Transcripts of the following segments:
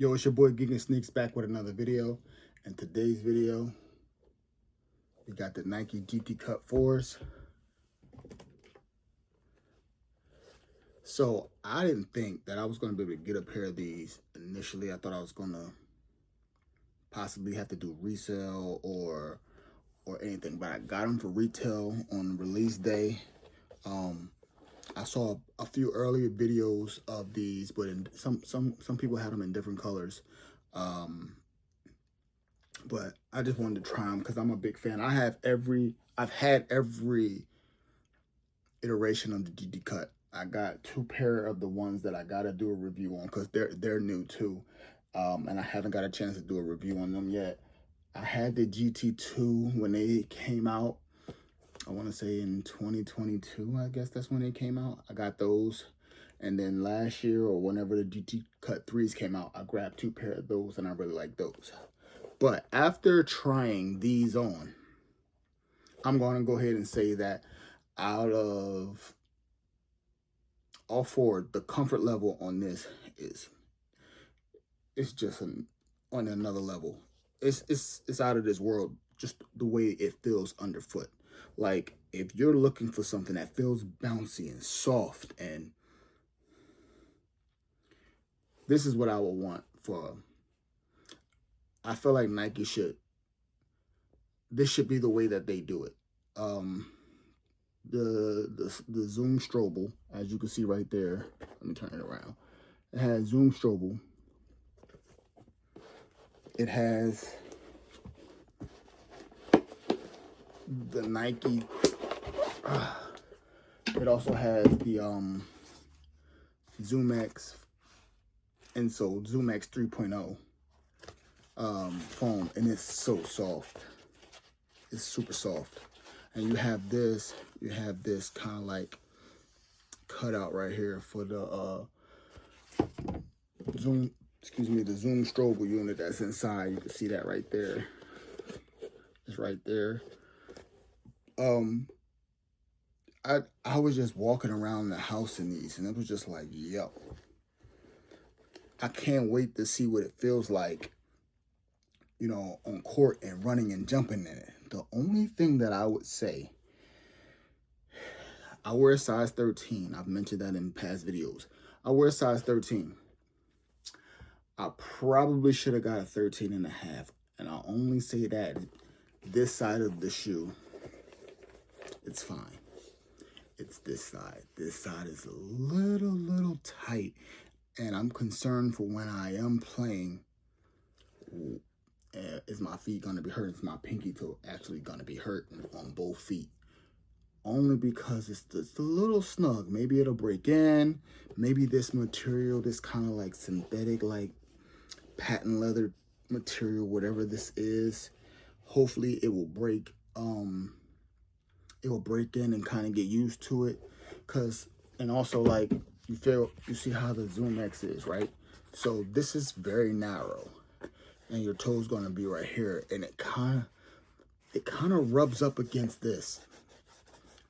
Yo, it's your boy Gigan Sneaks back with another video. In today's video, we got the Nike GT Cut 4s. So I didn't think that I was going to be able to get a pair of these initially. I thought I was going to possibly have to do resale or anything, but I got them for retail on release day. I saw a few earlier videos of these, but some people had them in different colors. But I just wanted to try them because I'm a big fan. I've had every iteration of the GT Cut. I got two pair of the ones that I gotta do a review on because they're new too, and I haven't got a chance to do a review on them yet. I had the GT2 when they came out. I want to say in 2022, I guess that's when they came out. I got those. And then last year or whenever the GT Cut 3s came out, I grabbed two pair of those and I really like those. But after trying these on, I'm going to go ahead and say that out of all four, the comfort level on this it's just on another level. It's out of this world, just the way it feels underfoot. Like, if you're looking for something that feels bouncy and soft, and this is what I would want for, I feel like Nike this should be the way that they do it. The Zoom Strobel, as you can see right there, let me turn it around. It has Zoom Strobel. It has the Nike. It also has the ZoomX insole, ZoomX 3.0 foam, and it's so soft. It's super soft. And you have this kind of like cutout right here for the the Zoom Strobel unit that's inside. You can see that right there. It's right there. I was just walking around the house in these, and it was just like, yo, I can't wait to see what it feels like, you know, on court and running and jumping in it. The only thing that I would say, I wear a size 13. I've mentioned that in past videos. I wear a size 13. I probably should have got a 13 and a half. And I only say that this side of the shoe, it's fine. It's this side. This side is a little tight. And I'm concerned for when I am playing. Is my feet going to be hurt? Is my pinky toe actually going to be hurt on both feet? Only because it's a little snug. Maybe it'll break in. Maybe this material, this kind of like synthetic, like patent leather material, whatever this is, hopefully it will break. It will break in and kind of get used to it. And also, like, you see how the ZoomX is, right? So this is very narrow, and your toe's gonna be right here, and it kind of rubs up against this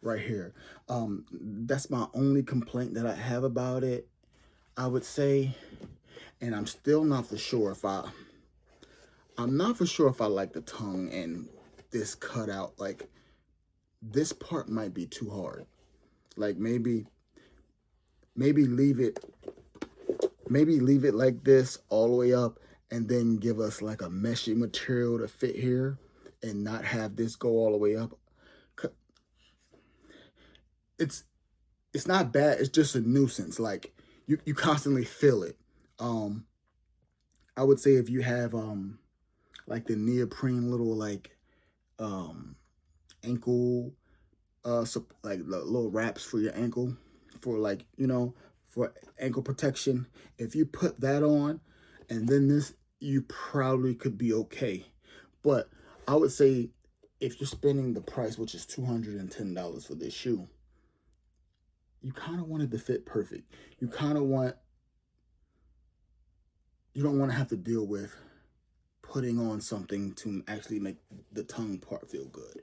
right here. That's my only complaint that I have about it, I would say. And I'm still not for sure if I like the tongue and this cutout. Like, this part might be too hard. Like, maybe leave it like this all the way up, and then give us like a meshy material to fit here, and not have this go all the way up. It's not bad. It's just a nuisance. Like, you constantly feel it. I would say if you have like the neoprene little like ankle like the little wraps for your ankle, for, like, you know, for ankle protection, if you put that on and then this, you probably could be okay. But I would say if you're spending the price, which is $210 for this shoe, you kind of want it to fit perfect. You don't want to have to deal with putting on something to actually make the tongue part feel good,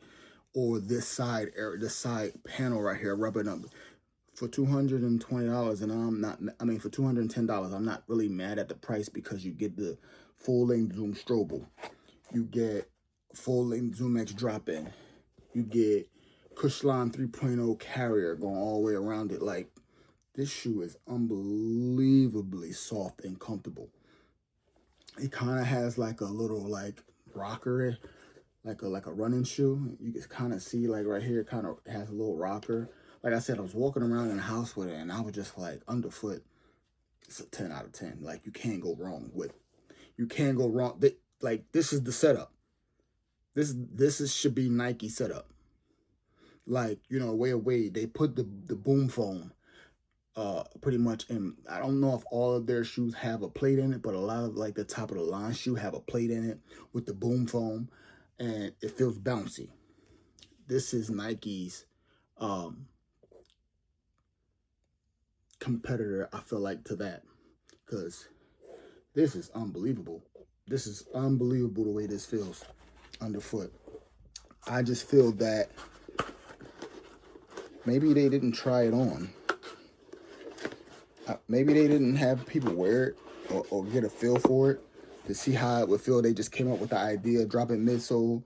or this side panel right here rubbing up for $220, and I'm not, I mean, for $210, I'm not really mad at the price because you get the full-length Zoom Strobel. You get full-length Zoom X drop-in. You get Cushline 3.0 carrier going all the way around it. Like, this shoe is unbelievably soft and comfortable. It kind of has like a little like rocker, like a running shoe. You can kind of see like right here, it kind of has a little rocker. Like I said, I was walking around in the house with it, and I was just like, underfoot, it's a 10 out of 10. Like, you can't go wrong with it. You can't go wrong. Like, this is the setup. This should be Nike setup. Like, you know, way they put the boom foam pretty much in. I don't know if all of their shoes have a plate in it, but a lot of like the top of the line shoe have a plate in it with the boom foam, and it feels bouncy. This is Nike's competitor, I feel like, to that, because this is unbelievable. This is unbelievable the way this feels underfoot. I just feel that maybe they didn't try it on. Maybe they didn't have people wear it or get a feel for it to see how it would feel. They just came up with the idea of dropping midsole,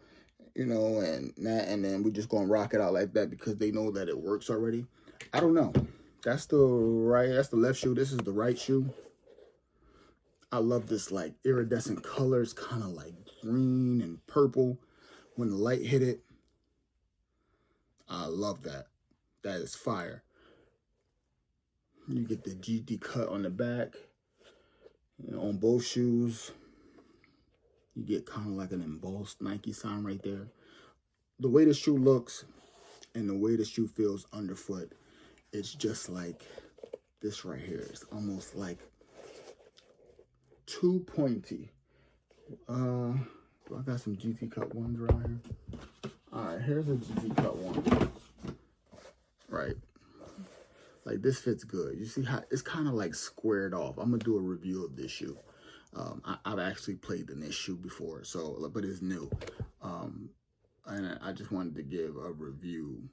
you know, and then we just gonna rock it out like that because they know that it works already. I don't know. That's the left shoe. This is the right shoe. I love this like iridescent colors, kind of like green and purple when the light hit it. I love that. That is fire. You get the GT cut on the back, you know, on both shoes. You get kind of like an embossed Nike sign right there. The way the shoe looks and the way the shoe feels underfoot, it's just like this right here. It's almost like too pointy. Do I got some GT cut ones around here? All right, here's a GT cut one. Right. Like, this fits good. You see how it's kind of like squared off. I'm gonna do a review of this shoe. I've actually played in this shoe before, so but it's new. And I just wanted to give a review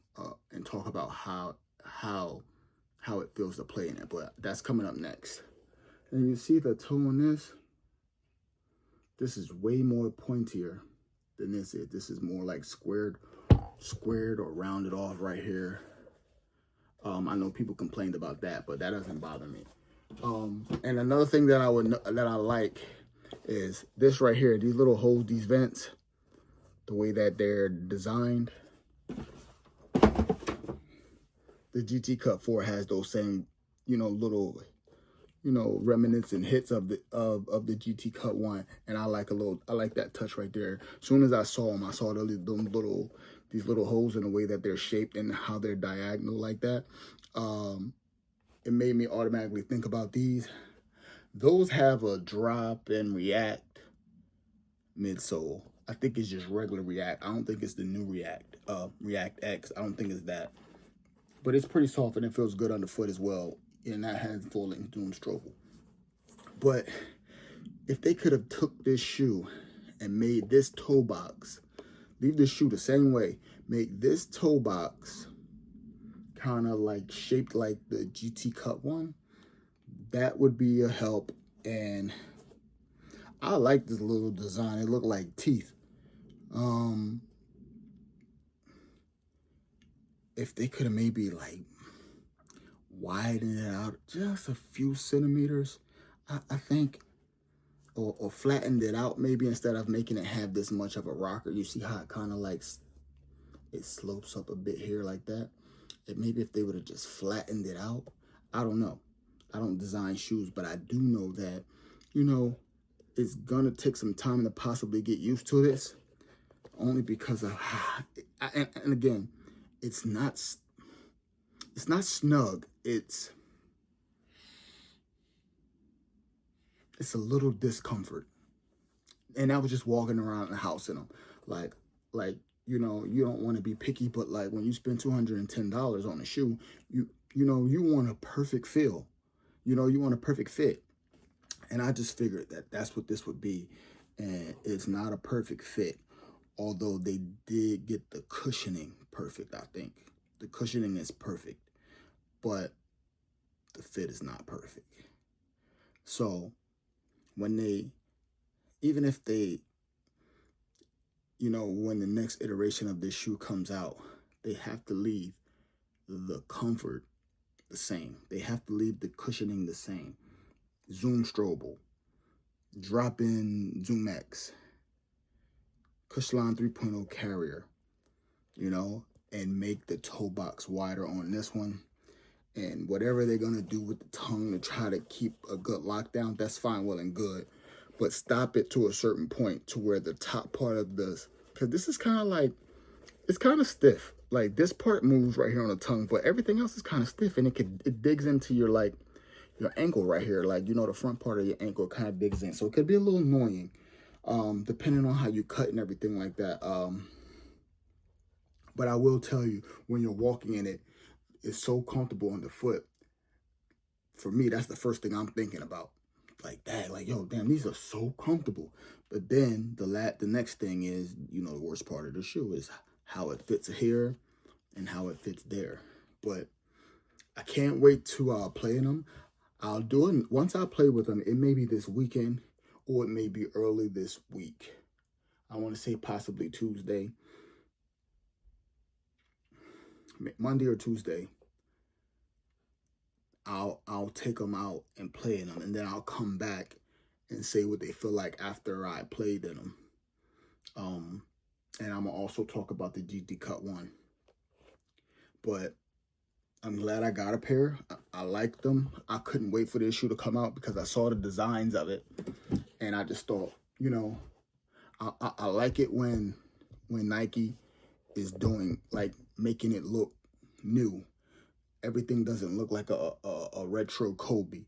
and talk about how it feels to play in it. But that's coming up next. And you see the toe on this. This is way more pointier than this is. This is more like squared or rounded off right here. I know people complained about that, but that doesn't bother me. And another thing that I like is this right here. These little holes, these vents, the way that they're designed. The GT Cut 4 has those same, you know, little, you know, reminiscent hits of the GT Cut 1, and I like that touch right there. As soon as I saw them, I saw these little holes in the way that they're shaped and how they're diagonal like that. It made me automatically think about these. Those have a drop and react midsole. I think it's just regular React. I don't think it's the new React, React X. I don't think it's that. But it's pretty soft and it feels good underfoot as well. And that has full-length Zoom Strobel. But if they could have took this shoe and made this toe box, leave this shoe the same way, make this toe box kind of like shaped like the GT Cut 1, that would be a help. And I like this little design. It looked like teeth. If they could have maybe like widened it out just a few centimeters, I think, or flattened it out maybe, instead of making it have this much of a rocker. You see how it kind of like, it slopes up a bit here like that. And maybe if they would have just flattened it out, I don't know. I don't design shoes, but I do know that, you know, it's gonna take some time to possibly get used to this, only because of and again, it's not snug. It's a little discomfort. And I was just walking around the house in them, like you know, you don't want to be picky, but like when you spend $210 on a shoe, you know, you want a perfect feel. You know, you want a perfect fit. And I just figured that that's what this would be. And it's not a perfect fit, although they did get the cushioning perfect, I think. The cushioning is perfect. but the fit is not perfect. So when they, even if they, when the next iteration of this shoe comes out, they have to leave the comfort the same. They have to leave the cushioning the same. Zoom Strobel, drop in Zoom X, Cushline 3.0 carrier, and make the toe box wider on this one. And whatever they're going to do with the tongue to try to keep a good lockdown, that's fine, well and good. But stop it to a certain point to where the top part of this, because this is kind of like, it's kind of stiff. Like this part moves right here on the tongue, but everything else is kind of stiff, and it digs into your ankle right here. Like, the front part of your ankle kind of digs in. So it could be a little annoying, depending on how you cut and everything like that. But I will tell you, when you're walking in it, it's so comfortable on the foot. For me, that's the first thing I'm thinking about. Like that, like, yo, damn, these are so comfortable. But then the next thing is, the worst part of the shoe is how it fits here and how it fits there. But I can't wait to play in them. I'll do it once I play with them. It may be this weekend or it may be early this week. I want to say possibly Tuesday, Monday or Tuesday. I'll take them out and play in them, and then I'll come back and say what they feel like after I played in them. And I'm gonna also talk about the GT Cut 1. But I'm glad I got a pair. I like them. I couldn't wait for this shoe to come out because I saw the designs of it, and I just thought, I like it when Nike is doing, like, making it look new. Everything doesn't look like a retro Kobe,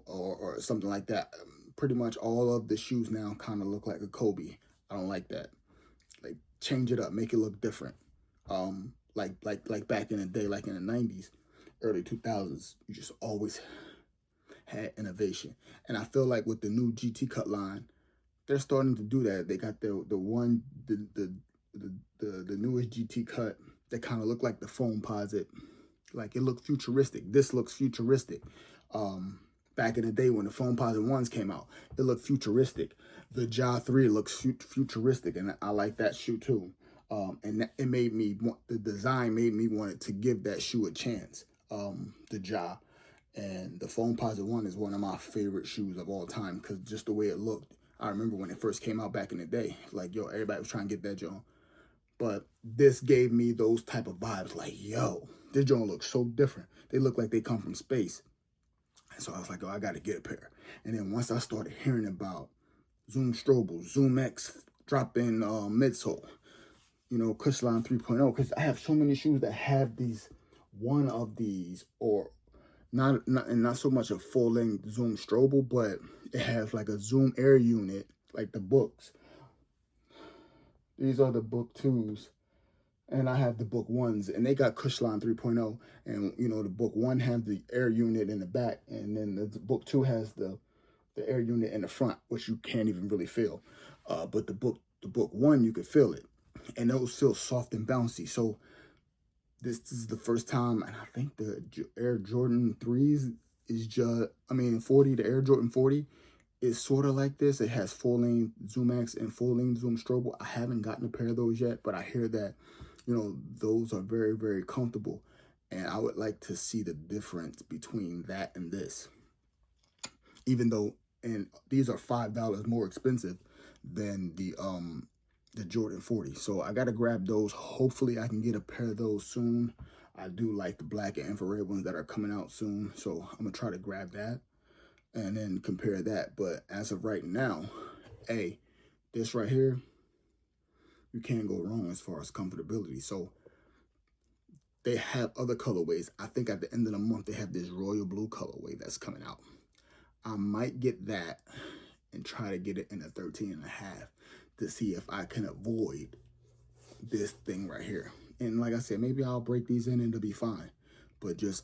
or something like that. Pretty much all of the shoes now kind of look like a Kobe. I don't like that. Like, change it up, make it look different. Like back in the day, like in the 90s, early 2000s, you just always had innovation. And I feel like with the new GT Cut line, they're starting to do that. They got the newest GT Cut that kind of look like the Foamposite. Like, it looked futuristic. This looks futuristic. Back in the day when the Foamposite 1s came out, it looked futuristic. The Ja 3 looks futuristic, and I like that shoe too. And it made me want, the design made me want to give that shoe a chance. The Ja, and the Foamposite 1 is one of my favorite shoes of all time because just the way it looked. I remember when it first came out back in the day, like, yo, everybody was trying to get that joint. But this gave me those type of vibes, like, yo, this joint looks so different. They look like they come from space. And so I was like, oh, I got to get a pair. And then once I started hearing about Zoom Strobel, Zoom X, drop-in midsole, Cushline 3.0, because I have so many shoes that have one of these, or not so much a full-length Zoom Strobel, but it has like a Zoom Air unit, like the books. These are the book 2s, and I have the book 1s, and they got Cushline 3.0, and the book 1 has the air unit in the back, and then the book 2 has the air unit in the front, which you can't even really feel. But the book 1, you could feel it, and those feel soft and bouncy. So this is the first time, and I think the Air Jordan 3s is just, 40, the Air Jordan 40 is sort of like this. It has full-length Zoom X and full-length Zoom Strobel. I haven't gotten a pair of those yet, but I hear that, those are very, very comfortable. And I would like to see the difference between that and this. Even though, and these are $5 more expensive than the Jordan 40. So I got to grab those. Hopefully I can get a pair of those soon. I do like the black and infrared ones that are coming out soon. So I'm going to try to grab that and then compare that. But as of right now, this right here, you can't go wrong as far as comfortability. So they have other colorways. I think at the end of the month, they have this royal blue colorway that's coming out. I might get that and try to get it in a 13.5 to see if I can avoid this thing right here. And like I said, maybe I'll break these in and it'll be fine. But just,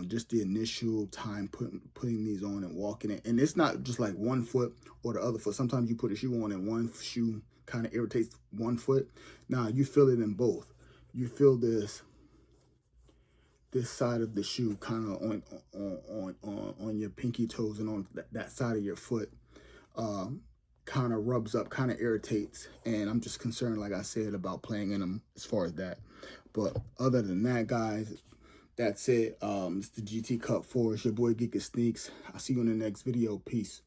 just the initial time putting these on and walking it. And it's not just like one foot or the other foot. Sometimes you put a shoe on and one shoe kind of irritates one foot. Nah, you feel it in both. You feel this this side of the shoe, kind of on your pinky toes and on that side of your foot, kind of rubs up, kind of irritates. And I'm just concerned, like I said, about playing in them as far as that. But other than that, guys, that's it. It's the GT Cup 4. It's your boy Geek of Sneaks. I'll see you in the next video. Peace.